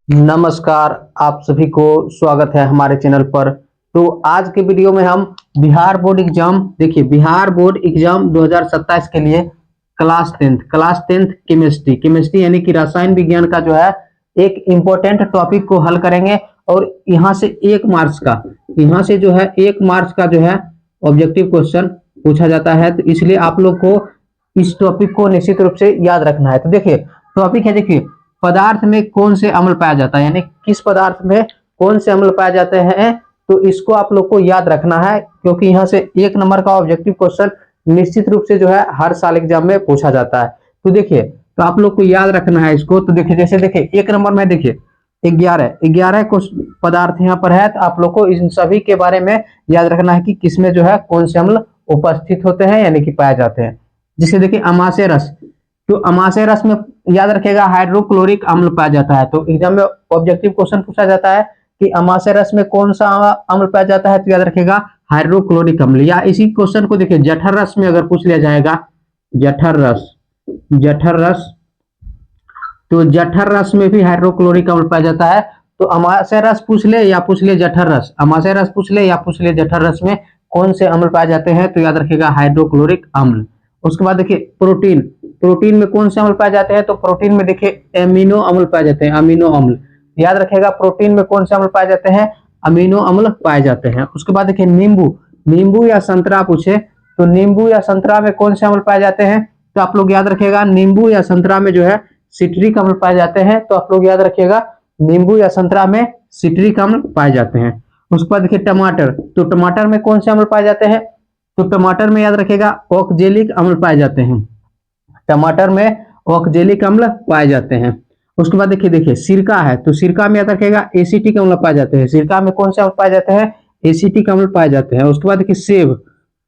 नमस्कार, आप सभी को स्वागत है हमारे चैनल पर। तो आज के वीडियो में हम Bihar board exam Bihar board exam 2027 के लिए क्लास टेंथ केमिस्ट्री यानी कि रसायन विज्ञान का जो है एक इम्पोर्टेंट टॉपिक को हल करेंगे। और यहाँ से 1 मार्च का जो है ऑब्जेक्टिव क्वेश्चन पूछा जाता है, तो इसलिए आप लोग को इस टॉपिक को निश्चित रूप से याद रखना है। तो देखिए टॉपिक है, पदार्थ में कौन से अम्ल पाया जाता है, यानी किस पदार्थ में कौन से अम्ल पाए जाते हैं। तो इसको आप लोग को याद रखना है, क्योंकि यहाँ से 1 नंबर का ऑब्जेक्टिव क्वेश्चन निश्चित रूप से जो है हर साल एग्जाम में पूछा जाता है। तो देखिए, तो आप लोग को याद रखना है इसको। तो देखिए, जैसे देखिए 1 नंबर में देखिए 11 कुछ पदार्थ यहाँ पर है, तो आप लोग को इन सभी के बारे में याद रखना है कि किसमें जो है कौन से अम्ल उपस्थित होते हैं, यानी कि पाए जाते हैं। जिसे देखिए अमाशय रस, तो अमाशय रस में याद रखेगा हाइड्रोक्लोरिक अम्ल पाया जाता है। तो एग्जाम में ऑब्जेक्टिव क्वेश्चन पूछा जाता है कि अमाशय रस में कौन सा अम्ल पाया जाता है, तो याद रखेगा हाइड्रोक्लोरिक अम्ल। या इसी क्वेश्चन को देखिए जठर रस में अगर पूछ लिया जाएगा, जठर रस, तो जठर रस में भी हाइड्रोक्लोरिक अम्ल पाया जाता है। तो अमाशय रस पूछ ले या पूछ ले जठर रस, अमाशय रस पूछ ले या पूछ ले जठर रस में कौन से अम्ल पाए जाते हैं, तो याद रखेगा हाइड्रोक्लोरिक अम्ल। उसके बाद देखिए प्रोटीन में कौन से अम्ल पाए जाते हैं, तो प्रोटीन में देखिए एमिनो अम्ल पाए जाते हैं, अमीनो अम्ल। याद रखेगा प्रोटीन में कौन से अम्ल पाए जाते हैं, अमीनो अम्ल पाए जाते हैं। उसके बाद देखिए नींबू या संतरा पूछे, तो नींबू या संतरा में कौन से अम्ल पाए जाते हैं, तो आप लोग याद रखेगा नींबू या संतरा में जो है सिट्रिक अम्ल पाए जाते हैं। तो आप लोग याद रखिएगा नींबू या संतरा में सिट्रिक अम्ल पाए जाते हैं। उसके बाद देखिए टमाटर, तो टमाटर में कौन से अम्ल पाए जाते हैं, तो टमाटर में याद रखेगा ऑक्जेलिक अम्ल पाए जाते हैं, टमाटर में ऑक्जेलिक अम्ल पाए जाते हैं। उसके बाद देखिए सिरका है, तो सिरका में याद रखेगा एसिटिक अम्ल पाए जाते हैं, सिरका में कौन से अम्ल पाए जाते हैं, एसिटिक अम्ल पाए जाते हैं। उसके बाद देखिए सेब,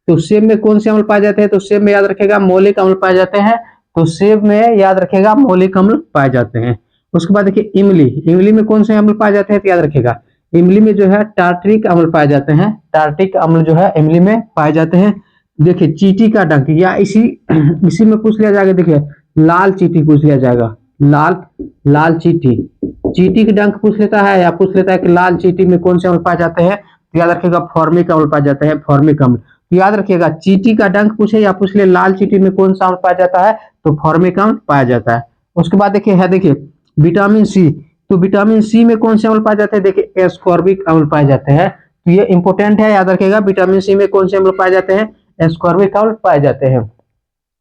तो सेब में कौन से अम्ल पाए जाते हैं, तो सेब में याद रखेगा मौलिक अम्ल पाए जाते हैं, तो सेब में याद रखेगा मौलिक अम्ल पाए जाते हैं। उसके बाद देखिए इमली में कौन से अम्ल पाए जाते हैं, तो याद रखेगा इमली में जो है टार्ट्रिक अम्ल पाए जाते हैं, टार्ट्रिक अम्ल जो है इमली में पाए जाते हैं। देखिए चींटी का डंक, या इसी में पूछ लिया जाएगा, देखिए लाल चींटी पूछ लिया जाएगा, लाल चींटी के डंक पूछ लेता है, या पूछ लेता है कि लाल चींटी में कौन से अम्ल पाए जाते हैं, तो याद रखिएगा फॉर्मिक अम्ल पाए जाते हैं, फॉर्मिक अम्ल। तो याद रखिएगा चींटी का डंक पूछे या पूछ ले लाल चींटी में कौन सा अम्ल पाया जाता है, तो फॉर्मिक अम्ल पाया जाता है। उसके बाद देखिए विटामिन सी, तो विटामिन सी में कौन से अम्ल पाए जाते हैं, देखिए एस्कॉर्बिक अम्ल पाए जाते हैं। तो ये इंपॉर्टेंट है, याद रखिएगा विटामिन सी में कौन से अम्ल पाए जाते हैं, एस्कॉर्बिक अम्ल पाए जाते हैं।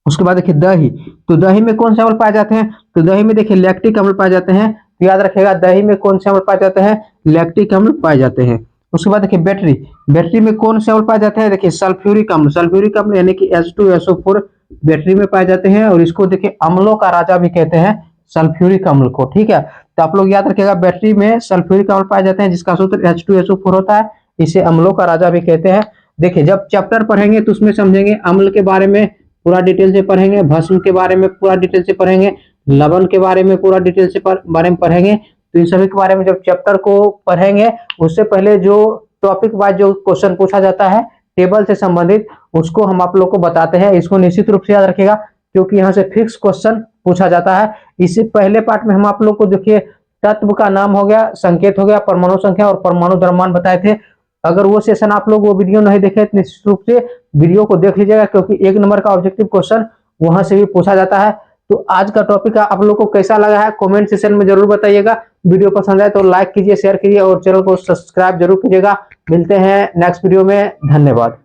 उसके बाद देखिए दही, तो दही में कौन से अम्ल पाए जाते हैं, तो दही में देखिए लैक्टिक अम्ल पाए जाते हैं। तो याद रखिएगा दही में कौन से अम्ल पाए जाते हैं, लैक्टिक अम्ल पाए जाते हैं। उसके बाद देखिए बैटरी में कौन से अम्ल पाए जाते हैं, देखिए सल्फ्यूरिक अम्ल यानी कि H2SO4 बैटरी में पाए जाते हैं। और इसको देखिए अम्लों का राजा भी कहते हैं, सल्फ्यूरिक अम्ल को। ठीक है, तो आप लोग याद रखिएगा बैटरी में सल्फ्यूरिक अम्ल पाए जाते हैं, जिसका सूत्र H2SO4 होता है, इसे अम्लों का राजा भी कहते हैं। देखिए जब चैप्टर पढ़ेंगे तो उसमें समझेंगे अम्ल के बारे में पूरा डिटेल से पढ़ेंगे, भस्म के बारे में पूरा डिटेल से पढ़ेंगे, लवण के बारे में पूरा डिटेल से बारे में पढ़ेंगे। तो इन सभी के बारे में जब चैप्टर को पढ़ेंगे, उससे पहले जो टॉपिक वाइज जो क्वेश्चन पूछा जाता है टेबल से संबंधित, उसको हम आप लोग को बताते हैं। इसको निश्चित रूप से याद रखिएगा, क्योंकि यहाँ से फिक्स क्वेश्चन पूछा जाता है। इससे पहले पार्ट में हम आप लोग को देखिए तत्व का नाम हो गया, संकेत हो गया, परमाणु संख्या और परमाणु द्रव्यमान बताए थे। अगर वो सेशन आप लोग वो वीडियो नहीं देखे तो निश्चित रूप से वीडियो को देख लीजिएगा, क्योंकि 1 नंबर का ऑब्जेक्टिव क्वेश्चन वहां से भी पूछा जाता है। तो आज का टॉपिक आप लोग को कैसा लगा है कमेंट सेक्शन में जरूर बताइएगा। वीडियो पसंद आए तो लाइक कीजिए, शेयर कीजिए और चैनल को सब्सक्राइब जरूर कीजिएगा। मिलते हैं नेक्स्ट वीडियो में, धन्यवाद।